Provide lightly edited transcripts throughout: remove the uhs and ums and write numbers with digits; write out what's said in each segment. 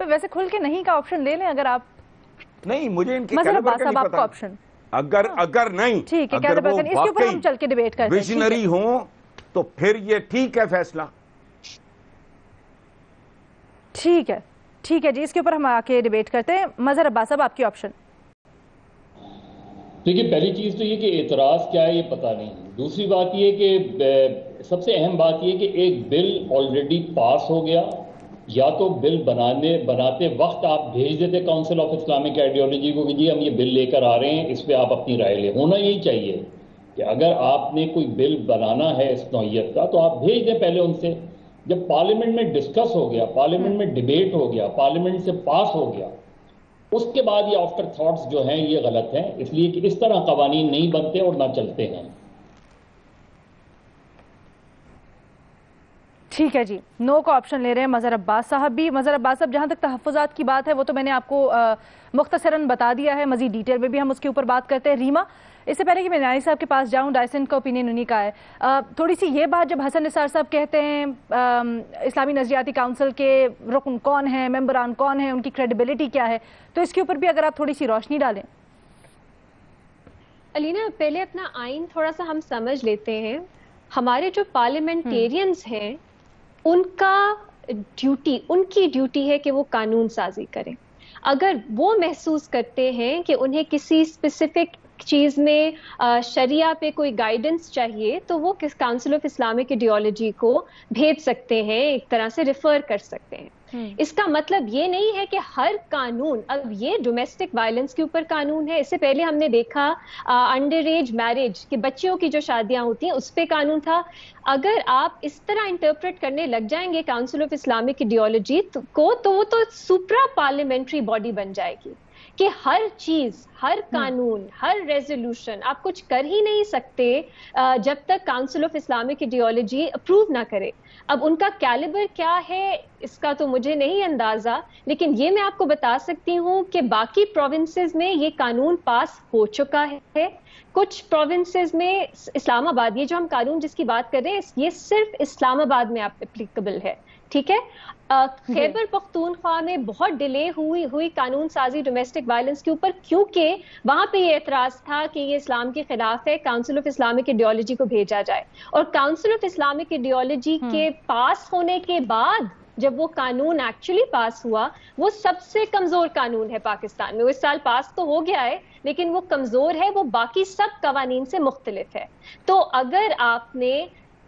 ویسے کھل کے نہیں کا آپشن لے لیں اگر آپ نہیں, مجھے ان کے مظہر کیلیبر عباس کا صاحب نہیں آپ کا پتا. آپشن اگر نہیں, ٹھیک ہے, اگر وہ اس کے اوپر ہم چل کے ڈیبیٹ کرتے ہیں. ویژنری ہوں تو پھر یہ ٹھیک ہے فیصلہ. ٹھیک ہے جی, اس کے اوپر ہم آ کے ڈیبیٹ کرتے ہیں. مظہر عباس صاحب آپ کی آپشن. دیکھیے, پہلی چیز تو یہ کہ اعتراض کیا ہے یہ پتہ نہیں. دوسری بات یہ کہ سب سے اہم بات یہ کہ ایک بل آلریڈی پاس ہو گیا, یا تو بل بناتے وقت آپ بھیج دیتے کاؤنسل آف اسلامک آئیڈیالوجی کو کہ جی ہم یہ بل لے کر آ رہے ہیں, اس پہ آپ اپنی رائے لیں. ہونا یہی چاہیے کہ اگر آپ نے کوئی بل بنانا ہے اس نوعیت کا تو آپ بھیج دیں پہلے ان سے. جب پارلیمنٹ میں ڈسکس ہو گیا, پارلیمنٹ میں ڈیبیٹ ہو گیا, پارلیمنٹ سے پاس ہو گیا, اس کے بعد یہ آفٹر تھاٹس جو ہیں یہ غلط ہیں, اس لیے کہ اس طرح قوانین نہیں بنتے اور نہ چلتے ہیں. ٹھیک ہے جی, نو کا آپشن لے رہے ہیں مظہر عباس صاحب بھی. مظہر عباس صاحب, جہاں تک تحفظات کی بات ہے وہ تو میں نے آپ کو مختصراً بتا دیا ہے, مزید ڈیٹیل میں بھی ہم اس کے اوپر بات کرتے ہیں. ریما, اس سے پہلے کہ میں نانی صاحب کے پاس جاؤں, ڈائسنٹ کا اوپینین انہی کا ہے, تھوڑی سی یہ بات, جب حسن نثار صاحب کہتے ہیں اسلامی نظریاتی کاؤنسل کے رکن کون ہیں, ممبران کون ہیں, ان کی کریڈیبلٹی کیا ہے, تو اس کے اوپر بھی اگر آپ تھوڑی سی روشنی ڈالیں. علینا, پہلے اپنا آئین تھوڑا سا ہم سمجھ لیتے ہیں. ہمارے جو پارلیمنٹیرینز ہیں ان کی ڈیوٹی ہے کہ وہ قانون سازی کریں. اگر وہ محسوس کرتے ہیں کہ انہیں کسی اسپیسیفک چیز میں شریعہ پہ کوئی گائیڈنس چاہیے تو وہ کاؤنسل آف اسلامک آئیڈیالوجی کو بھیج سکتے ہیں, ایک طرح سے ریفر کر سکتے ہیں. اس کا مطلب یہ نہیں ہے کہ ہر قانون, اب یہ ڈومیسٹک وائلنس کے اوپر قانون ہے, اس سے پہلے ہم نے دیکھا انڈر ایج میرج کہ بچیوں کی جو شادیاں ہوتی ہیں اس پہ قانون تھا. اگر آپ اس طرح انٹرپریٹ کرنے لگ جائیں گے کاؤنسل آف اسلامک آئیڈیالوجی کو, تو وہ تو سپرا پارلیمنٹری باڈی بن جائے گی کہ ہر چیز, ہر قانون, ہر ریزولوشن آپ کچھ کر ہی نہیں سکتے جب تک council of Islamic ideology approve نہ کرے. اب ان کا کیلیبر کیا ہے اس کا تو مجھے نہیں اندازہ, لیکن یہ میں آپ کو بتا سکتی ہوں کہ باقی پروونسز میں یہ قانون پاس ہو چکا ہے. کچھ پروونسز میں, اسلام آباد, یہ جو ہم قانون جس کی بات کر رہے ہیں یہ صرف اسلام آباد میں اپلیکیبل ہے, ٹھیک ہے. خیبر پختونخوا میں بہت ڈیلے ہوئی قانون سازی ڈومیسٹک وائلنس کے اوپر, کیونکہ وہاں پہ یہ اعتراض تھا کہ یہ اسلام کے خلاف ہے, کاؤنسل آف اسلامک آئیڈیالوجی کو بھیجا جائے. اور کاؤنسل آف اسلامک آئیڈیالوجی کے پاس ہونے کے بعد جب وہ قانون ایکچولی پاس ہوا, وہ سب سے کمزور قانون ہے پاکستان میں. وہ اس سال پاس تو ہو گیا ہے لیکن وہ کمزور ہے, وہ باقی سب قوانین سے مختلف ہے. تو اگر آپ نے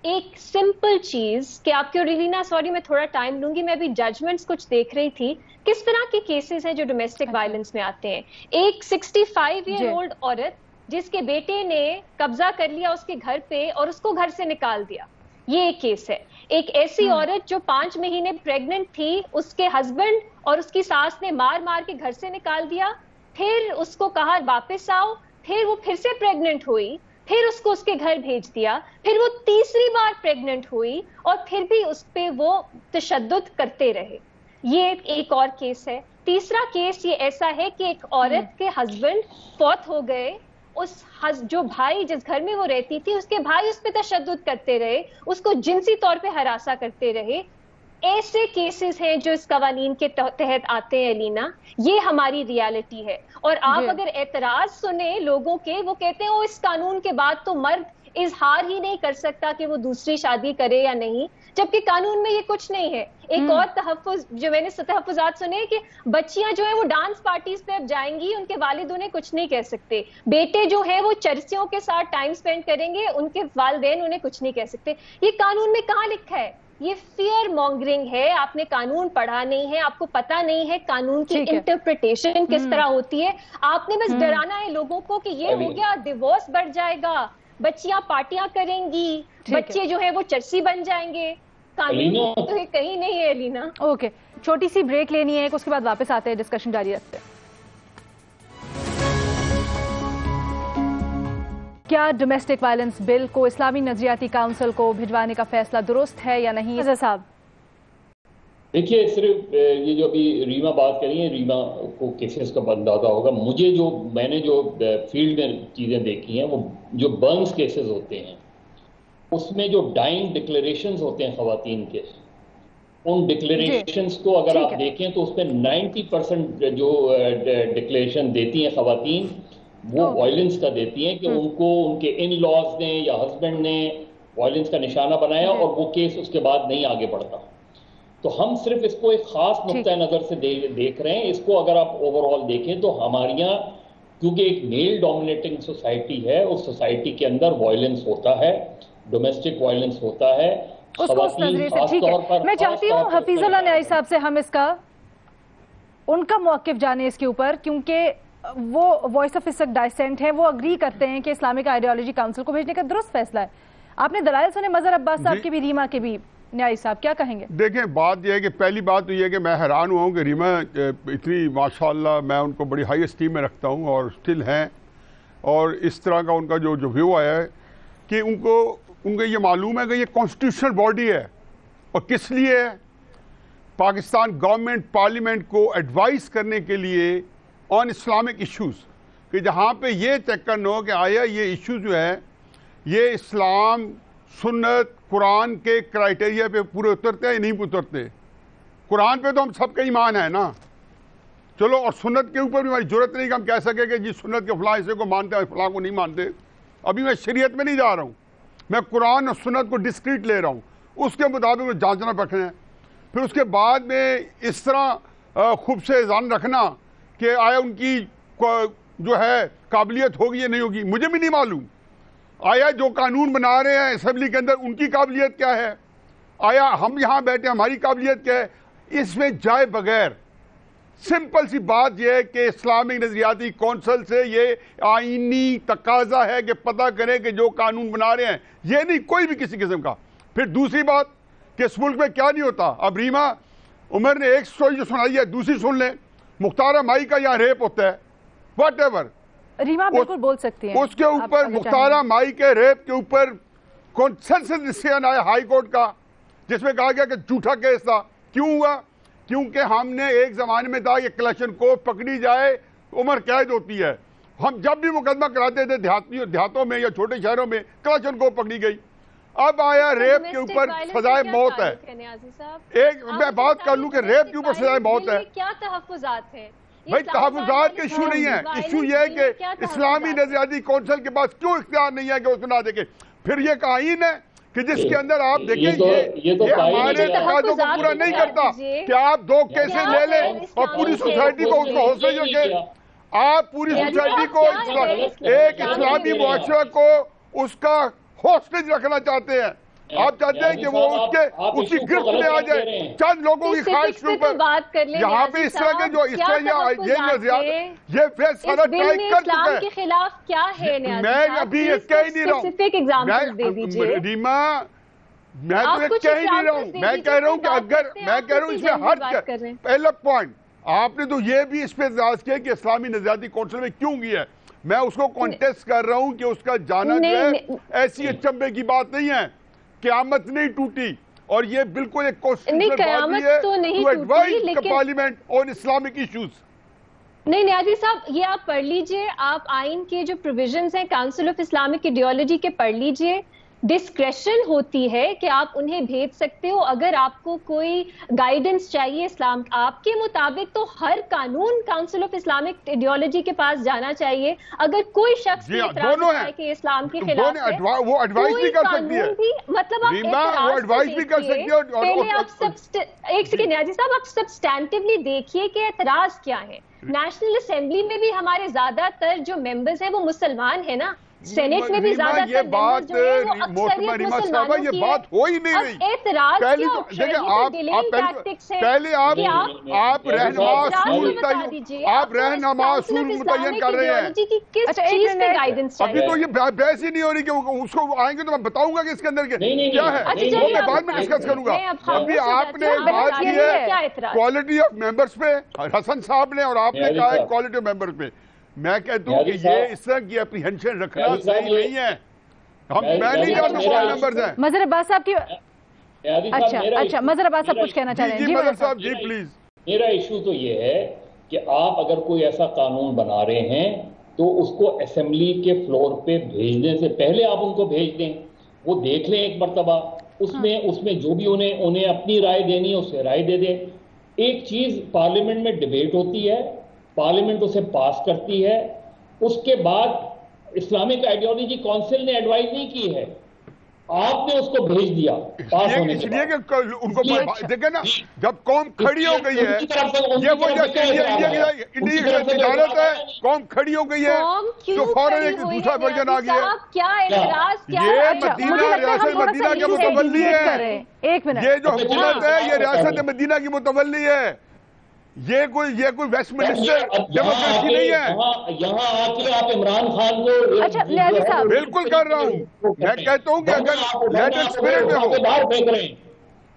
ایک سمپل چیز کہ آپ کی, ریلینا سوری میں تھوڑا ٹائم لوں گی, میں ابھی ججمنٹس کچھ دیکھ رہی تھی کس طرح کے کیسز ہیں جو ڈومیسٹک وائلنس میں آتے ہیں. ایک 65 ایئر اولڈ عورت جس کے بیٹے نے قبضہ کر لیا اس کے گھر پہ اور اس کو گھر سے نکال دیا, یہ ایک کیس ہے. ایک ایسی عورت جو 5 مہینے پریگننٹ تھی, اس کے ہسبینڈ اور اس کی ساس نے مار کے گھر سے نکال دیا, پھر اس کو کہا واپس آؤ, پھر وہ پھر سے پریگننٹ ہوئی, پھر اس کو اس کے گھر بھیج دیا, پھر وہ تیسری بار پریگننٹ ہوئی اور پھر بھی اس پہ وہ تشدد کرتے رہے. یہ ایک اور کیس ہے. تیسرا کیس یہ ایسا ہے کہ ایک عورت کے ہسبینڈ فوت ہو گئے, جو بھائی جس گھر میں وہ رہتی تھی اس کے بھائی اس پہ تشدد کرتے رہے, اس کو جنسی طور پہ ہراساں کرتے رہے. ایسے کیسز ہیں جو اس قوانین کے تحت آتے ہیں علینا, یہ ہماری ریالٹی ہے. اور آپ اگر اعتراض سنیں لوگوں کے, وہ کہتے ہیں اس قانون کے بعد تو مرد اظہار ہی نہیں کر سکتا کہ وہ دوسری شادی کرے یا نہیں, جبکہ قانون میں یہ کچھ نہیں ہے. ایک اور تحفظ جو میں نے تحفظات سنے کہ بچیاں جو ہیں وہ ڈانس پارٹیز پہ اب جائیں گی, ان کے والد انہیں کچھ نہیں کہہ سکتے. بیٹے جو ہیں وہ چرسیوں کے ساتھ ٹائم سپینڈ کریں گے, ان کے والدین انہیں کچھ نہیں کہہ سکتے. یہ قانون میں کہاں لکھا ہے؟ یہ فیئر مونگرنگ ہے. آپ نے قانون پڑھا نہیں ہے, آپ کو پتہ نہیں ہے قانون کی انٹرپریٹیشن کس طرح ہوتی ہے. آپ نے بس ڈرانا ہے لوگوں کو کہ یہ ہو گیا, ڈیورس بڑھ جائے گا, بچیاں پارٹیاں کریں گی, بچے جو ہیں وہ چرسی بن جائیں گے. قانون تو کہیں نہیں ہے علینا. اوکے, چھوٹی سی بریک لینی ہے, اس کے بعد واپس آتے ہیں, ڈسکشن جاری رکھتے ہیں. کیا ڈومیسٹک وائلنس بل کو اسلامی نظریاتی کاؤنسل کو بھجوانے کا فیصلہ درست ہے یا نہیں؟ مظہر صاحب دیکھیے, صرف یہ جو ابھی ریما بات کری ہے, ریما کو کیسز کا اندازہ ہوگا. میں نے جو فیلڈ میں چیزیں دیکھی ہیں, وہ جو برنز کیسز ہوتے ہیں اس میں جو ڈائنگ ڈکلیریشنز ہوتے ہیں خواتین کے, ان ڈکلیریشنز کو اگر آپ دیکھیں تو اس پہ 90% جو ڈکلیریشن دیتی ہیں خواتین وہ وائلنس کا دیتی ہیں کہ ان کو ان کے ان لاز نے یا ہسبینڈ نے وائلنس کا نشانہ بنایا اور وہ کیس اس کے بعد نہیں آگے بڑھتا. تو ہم صرف اس کو ایک خاص نقطۂ نظر سے دیکھ رہے ہیں. اس کو اگر آپ اوور آل دیکھیں تو ہمارے یہاں کیونکہ ایک میل ڈومینیٹنگ سوسائٹی ہے, اس سوسائٹی کے اندر وائلنس ہوتا ہے, ڈومیسٹک وائلنس ہوتا ہے. میں چاہتی ہوں حفیظ اللہ نیائی صاحب سے ہم اس کا ان کا موقف جانیں اس کے اوپر, کیونکہ وہ وائس آف ڈائسینٹ ہے, وہ اگری کرتے ہیں کہ اسلامک آئیڈیالوجی کاؤنسل کو بھیجنے کا درست فیصلہ ہے. آپ نے دلائل سنے مظہر عباس صاحب کی بھی, ریما کے بھی. نیائی صاحب کیا کہیں گے؟ دیکھیں بات یہ ہے کہ پہلی بات تو یہ ہے کہ میں حیران ہوا ہوں کہ ریما اتنی ماشاءاللہ میں ان کو بڑی ہائی اسٹیم میں رکھتا ہوں اور اسٹل ہیں, اور اس طرح کا ان کا جو ویو آیا ہے کہ ان کو یہ معلوم ہے کہ یہ کانسٹیٹیوشنل باڈی ہے. اور کس لیے ہے؟ پاکستان گورنمنٹ پارلیمنٹ کو ایڈوائز کرنے کے لیے آن اسلامک ایشوز, کہ جہاں پہ یہ چیک کرنا ہو کہ آیا یہ ایشو جو ہے یہ اسلام سنت قرآن کے کرائٹیریا پہ پورے اترتے ہیں یا نہیں اترتے. قرآن پہ تو ہم سب کا ایمان ہے نا, چلو, اور سنت کے اوپر بھی ہماری ضرورت نہیں کہ ہم کہہ سکیں کہ جی سنت کے فلاں حصے کو مانتے ہیں فلاں کو نہیں مانتے. ابھی میں شریعت میں نہیں جا رہا ہوں, میں قرآن اور سنت کو ڈسکریٹ لے رہا ہوں, اس کے مطابق جانچنا پڑنا ہے. پھر اس کے بعد میں اس طرح خوب سے ذہن رکھنا کہ آیا ان کی جو ہے قابلیت ہوگی یا نہیں ہوگی, مجھے بھی نہیں معلوم. آیا جو قانون بنا رہے ہیں اسمبلی کے اندر ان کی قابلیت کیا ہے, آیا ہم یہاں بیٹھے ہماری قابلیت کیا ہے. اس میں جائے بغیر سمپل سی بات یہ ہے کہ اسلامک نظریاتی کونسل سے یہ آئینی تقاضا ہے کہ پتہ کریں کہ جو قانون بنا رہے ہیں یہ نہیں کوئی بھی کسی قسم کا. پھر دوسری بات کہ اس ملک میں کیا نہیں ہوتا. اب ریما عمر نے ایک سٹوری جو سنائی ہے دوسری سن لیں. مختارہ مائی کا یہاں ریپ ہوتا ہے, واٹ ایور, ریما بالکل بول سکتی ہیں. اس کے اوپر مختارہ مائی کے ریپ کے اوپر کنسنسس ڈیسیژن آیا ہائی کورٹ کا, جس میں کہا گیا کہ جھوٹا کیس تھا. کیوں ہوا؟ کیونکہ ہم نے ایک زمانے میں تھا کہ کلیکشن کو پکڑی جائے عمر قید ہوتی ہے. ہم جب بھی مقدمہ کراتے تھے دیہاتوں میں یا چھوٹے شہروں میں کلیکشن کو پکڑی گئی. اب آیا ریپ کے اوپر سزائے موت ہے. ایک میں بات کر لوں کہ ریپ کے اوپر سزائے موت ہے. کیا تحفظات ہیں بھائی؟ تحفظات کے ایشو نہیں ہے, ایشو یہ ہے کہ اسلامی نظریاتی کونسل کے پاس کیوں اختیار نہیں ہے کہ اس کو نہ دیکھے. پھر یہ ایک آئین ہے کہ جس کے اندر آپ دیکھیں یہ ہمارے تقاضوں کو پورا نہیں کرتا کہ آپ 2 کیسز لے لیں اور پوری سوسائٹی کو اس کو حوصلے رکھیں. آپ پوری سوسائٹی کو ایک اسلامی معاشرہ کو اس کا ہوسٹیج رکھنا چاہتے ہیں. آپ چاہتے ہیں کہ وہ اس کے اسی گرفت میں آ جائے چند لوگوں کی خواہش کے اوپر. یہاں پہ اس طرح کے جو اس طرح یہ نظریات یہ فیصلہ ٹرائی کر چکے ہیں. میں ابھی یہ کہہ ہی نہیں رہا ہوں ریما, میں تو یہ کہہ ہی نہیں رہا ہوں. میں کہہ رہا ہوں کہ اگر میں کہہ رہا ہوں اس میں ہر پہلا پوائنٹ آپ نے تو یہ بھی اس پہ اعتراض کیا کہ اسلامی نظریاتی کونسل میں کیوں گیا ہے. میں اس کو کانٹیسٹ کر رہا ہوں کہ اس کا جانا جو ہے ایسی اچنبے کی بات نہیں ہے. قیامت نہیں ٹوٹی, اور یہ بالکل ایک کانسٹیٹیوشنل باڈی ہے to advise the parliament on Islamic issues. نہیں نیازی صاحب, یہ آپ پڑھ لیجئے, آپ آئین کے جو پروویژنز ہیں کاؤنسل آف اسلامک ایڈیالوجی کے پڑھ لیجئے. ڈسکریشن ہوتی ہے کہ آپ انہیں بھیج سکتے ہو اگر آپ کو کوئی گائیڈنس چاہیے اسلام آپ کے مطابق, تو ہر قانون کاؤنسل آف اسلامک ایڈیالوجی کے پاس جانا چاہیے. اگر کوئی شخص اعتراض ہے کہ اسلام کے خلاف ہے, وہ ایڈوائز بھی کر سکتی ہے. مطلب آپ ایڈوائز بھی کر سکتی ہے. پہلے آپ ایک سیکنڈ نیازی صاحب, آپ سبسٹینٹیولی دیکھیے کہ اعتراض کیا ہے. نیشنل اسمبلی میں بھی ہمارے زیادہ تر جو ممبرز ہیں وہ مسلمان ہیں نا, سینٹ میں بھی زیادہ تر ممبرز جو ہیں وہ اکثریت مسلمانوں کی ہے. یہ بات ہو ہی نہیں رہی. اعتراض کیا آپشن ہے, یہ تو ڈیلینگ ٹیکٹکس ہے. پہلے آپ رہنما اصول متعین کر رہے ہیں. کس چیز پہ گائیڈنس چاہیے؟ ابھی تو یہ بحث ہی نہیں ہو رہی کہ اس کو آئیں گے تو میں بتاؤں گا کہ اس کے اندر کیا ہے, وہ میں بعد میں ڈسکس کروں گا. ابھی آپ نے بات کی ہے کوالٹی آف ممبرز پہ, حسن صاحب نے, اور آپ نے کہا ہے کوالٹی آف ممبرز پہ. میں کہتا ہوں کہ یہ اس طرح کی اپریہنشن رکھنا صحیح نہیں ہے. میں نہیں جانتا کون نمبرز ہیں. مظہر عباس صاحب کی اچھا مظہر عباس صاحب کچھ کہنا چاہ رہے ہیں. جی مظہر صاحب جی پلیز. میرا ایشو تو یہ ہے کہ آپ اگر کوئی ایسا قانون بنا رہے ہیں تو اس کو اسمبلی کے فلور پہ بھیجنے سے پہلے آپ ان کو بھیج دیں, وہ دیکھ لیں ایک مرتبہ, اس میں جو بھی انہیں اپنی رائے دینی ہے اسے رائے دے دیں. ایک چیز پارلیمنٹ میں ڈیبیٹ ہوتی ہے, پارلیمنٹ اسے پاس کرتی ہے, اس کے بعد اسلامک آئیڈیالوجی کونسل نے ایڈوائز نہیں کی ہے, آپ نے اس کو بھیج دیا پاس ہونے کے بعد. اس لیے کہ ان کو دیکھیں نا, جب قوم کھڑی ہو گئی ہے, یہ وہ انڈیا کی تجارت ہے, قوم کھڑی ہو گئی ہے تو فوراً ایک دوسرا ورژن آ گیا ہے. یہ مدینہ, ریاست مدینہ کے متولی ہے, یہ جو حکومت ہے یہ ریاست مدینہ کی متولی ہے, یہ کوئی ویسٹ منسٹر ڈیموکریسی نہیں ہے. یہاں آ کے آپ عمران خان کو اچھا نیازی صاحب بالکل کر رہا ہوں, میں کہتا ہوں کہ اگر لیڈر اسپرٹ میں ہو.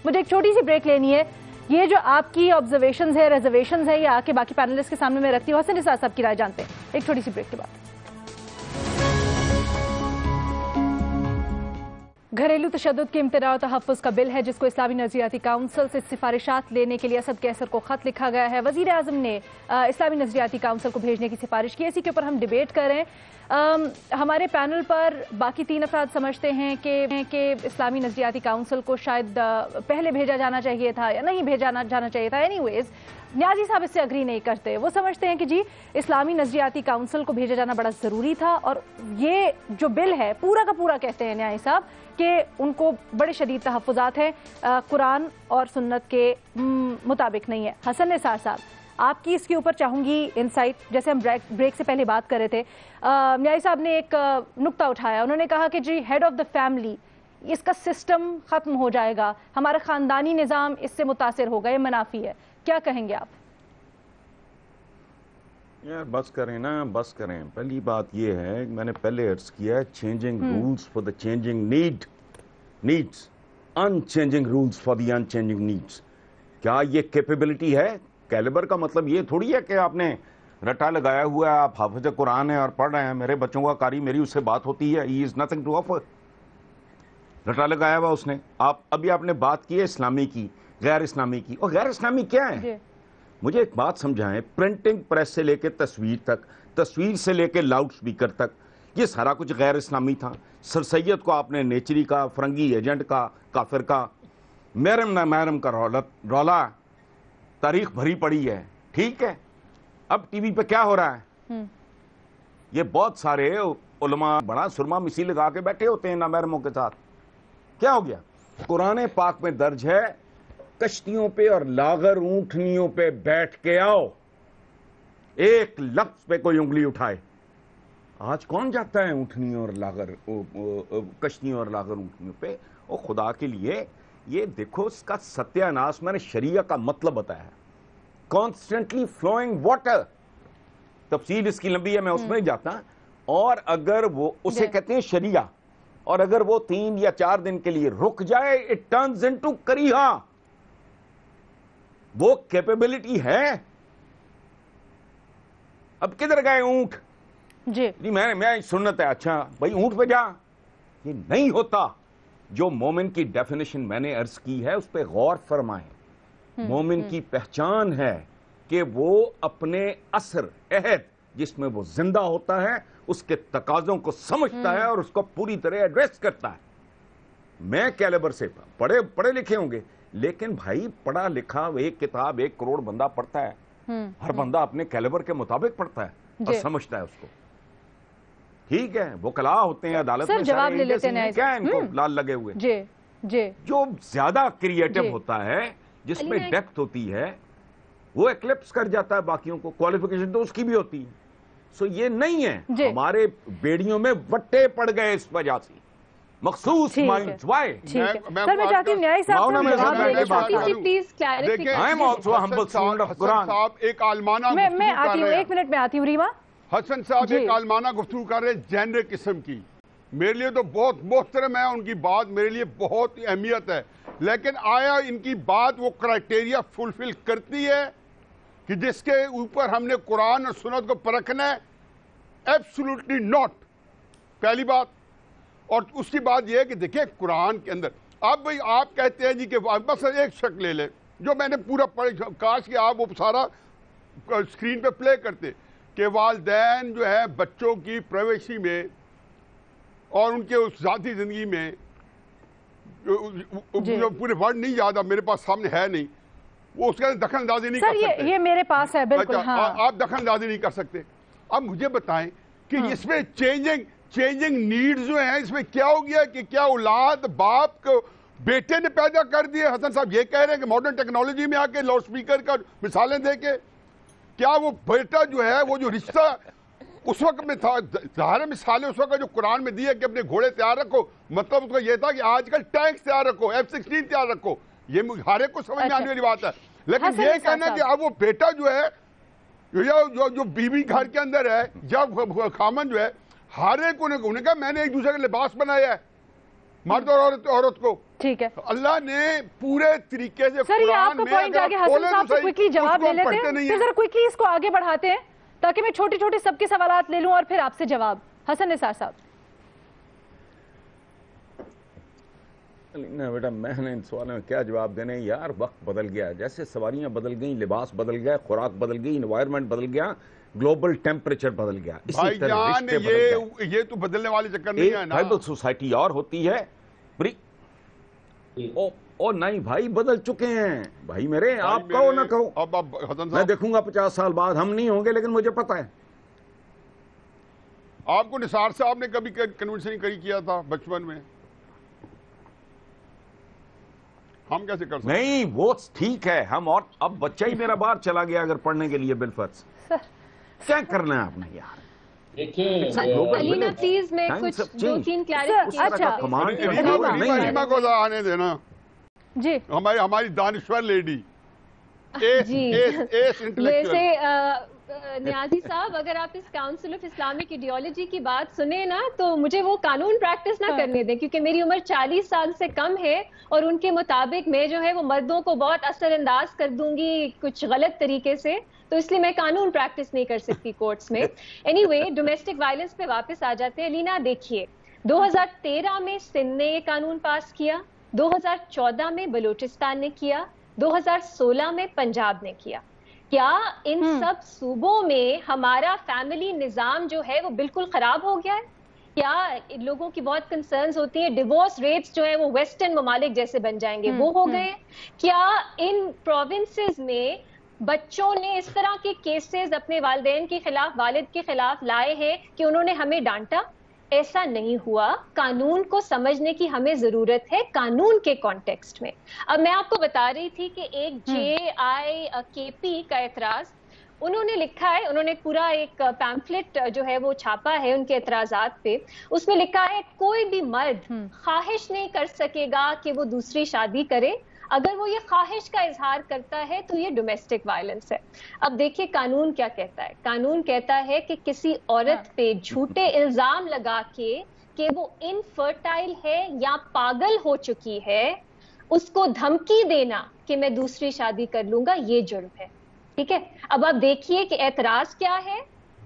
مجھے ایک چھوٹی سی بریک لینی ہے. یہ جو آپ کی آبزرویشنز ہے, ریزرویشنز ہے, یہ آ کے باقی پینلسٹ کے سامنے میں رکھتی ہوں. حسن نثار صاحب کی رائے جانتے ہیں ایک چھوٹی سی بریک کے بعد. گھریلو تشدد کے امتناع و تحفظ کا بل ہے جس کو اسلامی نظریاتی کونسل سے سفارشات لینے کے لیے اسد قیصر کو خط لکھا گیا ہے. وزیر اعظم نے اسلامی نظریاتی کونسل کو بھیجنے کی سفارش کی. اسی کے اوپر ہم ڈیبیٹ کر رہے ہیں. ہمارے پینل پر باقی 3 افراد سمجھتے ہیں کہ اسلامی نظریاتی کونسل کو شاید پہلے بھیجا جانا چاہیے تھا یا نہیں بھیجا جانا چاہیے تھا. اینی ویز نیازی صاحب اس سے اگری نہیں کرتے. وہ سمجھتے ہیں کہ جی اسلامی نظریاتی کونسل کو بھیجا جانا بڑا ضروری تھا, اور یہ جو بل ہے پورا کا پورا کہتے ہیں نیازی صاحب کہ ان کو بڑے شدید تحفظات ہیں, قرآن اور سنت کے مطابق نہیں ہے. حسن نثار صاحب آپ کی اس کے اوپر چاہوں گی انسائٹ. جیسے ہم بریک سے پہلے بات کر رہے تھے, نیازی صاحب نے ایک نقطہ اٹھایا. انہوں نے کہا کہ جی ہیڈ آف دا فیملی, اس کا سسٹم ختم ہو جائے گا, ہمارا خاندانی نظام اس سے متاثر ہوگا, یہ منافی ہے. کیا کہیں گے آپ؟ یار بس کریں نا, بس کریں. پہلی بات یہ ہے, میں نے پہلے عرض کیا ہے, changing rules for the changing needs, unchanging rules for the unchanging needs. کیا یہ کیپیبلٹی ہے؟ کیلیبر کا مطلب یہ تھوڑی ہے کہ آپ نے رٹا لگایا ہوا ہے, آپ حافظ قرآن ہیں اور پڑھ رہے ہیں, میرے بچوں کا قاری میری اس سے بات ہوتی ہے, ہی از نتھنگ ٹو آفر. رٹا لگایا ہوا اس نے. ابھی آپ نے بات کی ہے اسلامی کی, غیر اسلامی کی, اور غیر اسلامی کیا ہے؟ مجھے ایک بات سمجھائیں, پرنٹنگ پریس سے لے کے تصویر تک, تصویر سے لے کے لاؤڈ سپیکر تک, یہ سارا کچھ غیر اسلامی تھا. سر سید کو آپ نے نیچری کا, فرنگی ایجنٹ کا, کافر کا, محرم نہ محرم کا رولا, تاریخ بھری پڑی ہے. ٹھیک ہے, اب ٹی وی پہ کیا ہو رہا ہے؟ یہ بہت سارے علماء بڑا سرما مسی لگا کے بیٹھے ہوتے ہیں نہ محرموں کے ساتھ. کیا ہو گیا؟ قرآن پاک میں درج ہے, کشتیوں پہ اور لاغر اونٹنیوں پہ بیٹھ کے آؤ, ایک لفظ پہ کوئی انگلی اٹھائے. آج کون جاتا ہے اونٹنیوں اور لاغر, کشتیوں اور لاغر اونٹنیوں پہ؟ او خدا کے لیے, یہ دیکھو اس کا ستیہ ناش. میں نے شریعہ کا مطلب بتایا ہے, کانسٹنٹلی فلوئنگ واٹر. تفصیل اس کی لمبی ہے, میں اس میں جاتا. اور اگر وہ اسے کہتے ہیں شریعہ, اور اگر وہ 3 یا 4 دن کے لیے رک جائے, اٹ ٹرنز انٹو کریہا. وہ کیپیبلٹی ہے. اب کدھر گئے اونٹ؟ جی میں سنت ہے, اچھا بھائی اونٹ پہ جا. یہ نہیں ہوتا. جو مومن کی ڈیفینیشن میں نے عرض کی ہے اس پہ غور فرمائیں. مومن کی پہچان ہے کہ وہ اپنے عصر عہد جس میں وہ زندہ ہوتا ہے اس کے تقاضوں کو سمجھتا ہے اور اس کو پوری طرح ایڈریس کرتا ہے. میں کیلیبر سے پڑھے لکھے ہوں گے, لیکن بھائی پڑھا لکھا ایک کتاب 1 کروڑ بندہ پڑھتا ہے. ہر بندہ اپنے کیلیبر کے مطابق پڑھتا ہے اور سمجھتا ہے اس کو. ٹھیک ہے, وکلا ہوتے ہیں عدالت میں, جواب لے لیتے ہیں, کیا ان کو لال لگے ہوئے. جو زیادہ کریٹو ہوتا ہے, جس میں ڈیپتھ ہوتی ہے, وہ ایکلپس کر جاتا ہے باقیوں کو. کوالیفیکیشن تو اس کی بھی ہوتی ہے. سو یہ نہیں ہے. ہمارے بیڑیوں میں وٹے پڑ گئے اس وجہ سے, مخصوص مائنڈز. وائی؟ سر میں چاہتی ہوں نیازی صاحب ایک عالمانہ میں آتی ہوں, 1 منٹ میں آتی ہوں. ریما حسن صاحب ایک عالمانہ گفتگو کر رہے ہیں جینر قسم کی. میرے لیے تو بہت محترم ہے, ان کی بات میرے لیے بہت اہمیت ہے, لیکن آیا ان کی بات وہ کرائٹیریا فلفل کرتی ہے کہ جس کے اوپر ہم نے قرآن اور سنت کو پرکھنا ہے؟ Absolutely not. پہلی بات. اور اس کی بات یہ ہے کہ دیکھیں قرآن کے اندر اب بھائی آپ کہتے ہیں جی کہ بس ایک شک لے لیں جو میں نے پورا پڑھ, کاش کہ آپ وہ سارا اسکرین پہ پلے کرتے, کہ والدین جو ہے بچوں کی پرائیویسی میں اور ان کے اس ذاتی زندگی میں پورے ورڈ نہیں یاد، اب میرے پاس سامنے ہے نہیں، وہ اس کا دخل اندازی نہیں کر سکتے. یہ میرے پاس ہے بالکل. آپ دخل اندازی نہیں کر سکتے. اب مجھے بتائیں کہ اس میں چینجنگ نیڈز جو ہیں، اس میں کیا ہو گیا کہ کیا اولاد باپ کو بیٹے نے پیدا کر دیے؟ حسن صاحب یہ کہہ رہے ہیں کہ ماڈرن ٹیکنالوجی میں آ کے لاؤڈ سپیکر کا مثالیں دے کے کیا وہ بیٹا جو ہے وہ جو رشتہ اس وقت میں تھا، ظاہر مثالیں اس وقت جو قرآن میں دی ہے کہ اپنے گھوڑے تیار رکھو، مطلب اس کا یہ تھا کہ آج کل ٹینکس تیار رکھو، F-16 تیار رکھو، یہ ہر ایک کو سمجھ میں آنے والی بات ہے. لیکن یہ کہنا کہ اب وہ بیٹا جو ہے جو بیوی گھر کے اندر ہے یا خامن جو ہے، ہر ایک انہیں کہا میں نے ایک دوسرے کا لباس بنایا ہے، مرد اور عورت کو. ٹھیک ہے، اللہ نے پورے طریقے سے سر یہ آپ کا پوائنٹ آگے حسن صاحب سے کوئکلی جواب لے لیتے ہیں، پھر ذرا کوئکلی اس کو آگے بڑھاتے ہیں تاکہ میں چھوٹے چھوٹے سب کے سوالات لے لوں اور پھر آپ سے جواب. حسن نثار صاحب. علینا بیٹا میں نے ان سوالوں میں کیا جواب دینے یار، وقت بدل گیا، جیسے سواریاں بدل گئیں، لباس بدل گیا، خوراک بدل گئی، انوائرمنٹ بدل گیا، گلوبل ٹیمپریچر بدل گیا، اسی طرح رشتے بدل گئے. یہ تو بدلنے والے چکر نہیں ہے نا. ٹرائبل سوسائٹی اور ہوتی ہے او نہیں بھائی، بدل چکے ہیں بھائی میرے، آپ کہو نہ کہو. اب حسن میں صاحب دیکھوں گا 50 سال بعد ہم نہیں ہوں گے، لیکن مجھے پتا ہے. آپ کو نثار صاحب نے کبھی کنونسنگ کیا تھا بچپن میں؟ ہم کیسے کر سکتے؟ نہیں وہ ٹھیک ہے ہم، اور اب بچہ ہی میرا باہر چلا گیا اگر پڑھنے کے لیے بالفرض، کیا کرنا ہے آپ نے یار؟ علینا پلیز میں کچھ 2-3 کلیریفیکیشن ریما کو آنے دینا جی، ہماری دانشور لیڈی. جی ویسے نیازی صاحب اگر آپ اس کاؤنسل آف اسلامک ایڈیالوجی کی بات سنیں نا تو مجھے وہ قانون پریکٹس نہ کرنے دیں، کیونکہ میری عمر 40 سال سے کم ہے اور ان کے مطابق میں جو ہے وہ مردوں کو بہت اثر انداز کر دوں گی کچھ غلط طریقے سے، تو اس لیے میں قانون پریکٹس نہیں کر سکتی کورٹس میں. اینی وے ڈومیسٹک وائلنس پہ واپس آ جاتے ہیں. لینا دیکھیے 2013 میں سندھ نے یہ قانون پاس کیا، 2014 میں بلوچستان نے کیا، 2016 میں پنجاب نے کیا. کیا ان سب صوبوں میں ہمارا فیملی نظام جو ہے وہ بالکل خراب ہو گیا ہے؟ کیا لوگوں کی بہت کنسرنز ہوتی ہیں ڈیورس ریٹس جو ہے وہ ویسٹرن ممالک جیسے بن جائیں گے، وہ ہو گئے؟ کیا ان پروونسز میں بچوں نے اس طرح کے کیسز اپنے والدین کے خلاف، والد کے خلاف لائے ہیں کہ انہوں نے ہمیں ڈانٹا؟ ایسا نہیں ہوا. قانون کو سمجھنے کی ہمیں ضرورت ہے قانون کے کانٹیکسٹ میں. اب میں آپ کو بتا رہی تھی کہ ایک JIKP کا اعتراض انہوں نے لکھا ہے، انہوں نے پورا ایک پیمفلٹ جو ہے وہ چھاپا ہے ان کے اعتراضات پہ. اس میں لکھا ہے کوئی بھی مرد خواہش نہیں کر سکے گا کہ وہ دوسری شادی کرے، اگر وہ یہ خواہش کا اظہار کرتا ہے تو یہ ڈومیسٹک وائلنس ہے. اب دیکھیے قانون کیا کہتا ہے. قانون کہتا ہے کہ کسی عورت پہ جھوٹے الزام لگا کے کہ وہ انفرٹائل ہے یا پاگل ہو چکی ہے، اس کو دھمکی دینا کہ میں دوسری شادی کر لوں گا، یہ جرم ہے. ٹھیک ہے، اب آپ دیکھیے کہ اعتراض کیا ہے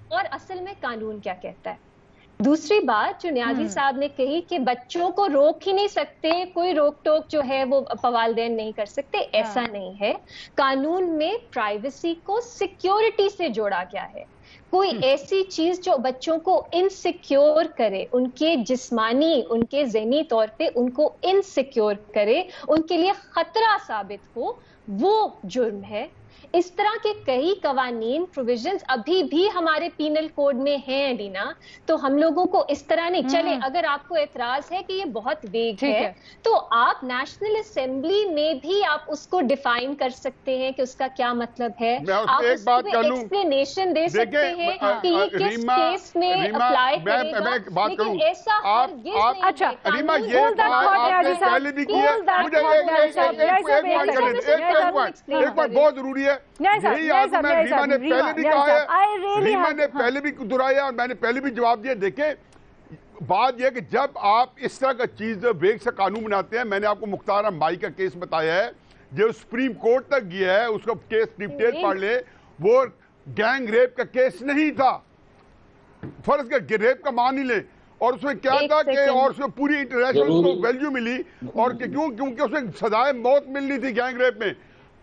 اور اصل میں قانون کیا کہتا ہے. دوسری بات جو نیازی صاحب نے کہی کہ بچوں کو روک ہی نہیں سکتے، کوئی روک ٹوک جو ہے وہ والدین نہیں کر سکتے، ایسا نہیں ہے. قانون میں پرائیویسی کو سیکیورٹی سے جوڑا گیا ہے. کوئی ایسی چیز جو بچوں کو انسیکیور کرے، ان کے جسمانی، ان کے ذہنی طور پہ ان کو انسیکیور کرے، ان کے لیے خطرہ ثابت ہو، وہ جرم ہے. اس طرح کے کئی قوانین پروویژنز ابھی بھی ہمارے پینل کوڈ میں ہیں لینا، تو ہم لوگوں کو اس طرح نہیں چلے. اگر آپ کو اعتراض ہے کہ یہ بہت ویگ ہے تو آپ نیشنل اسمبلی میں بھی آپ اس کو ڈیفائن کر سکتے ہیں کہ اس کا کیا مطلب ہے. آپ اس کو ایکسپلینیشن دے سکتے ہیں کہ یہ کس کیس میں اپلائی کرے گا، لیکن ایسا ہرگز نہیں ہے. ریما یہ پہلے بھی کیا، مجھے ایک بات بہت ضروری ہے، یہی آج میں ریما نے پہلے بھی کہا ہے، ریما نے پہلے بھی دہرایا اور میں نے پہلے بھی جواب دیا. دیکھیں بات یہ کہ جب آپ اس طرح کا چیز ویگ سے قانون بناتے ہیں، میں نے آپ کو مختار مائی کا کیس بتایا ہے جو سپریم کورٹ تک گیا ہے، اس کا کیس ڈیٹیل پڑھ لے. وہ گینگ ریپ کا کیس نہیں تھا، فرض کا ریپ کا مان ہی لے، اور اس میں کیا تھا کہ اور اس میں پوری انٹرنیشنل کو ویلیو ملی، اور کیونکہ اس میں سزائے موت ملنی تھی گینگ ریپ میں.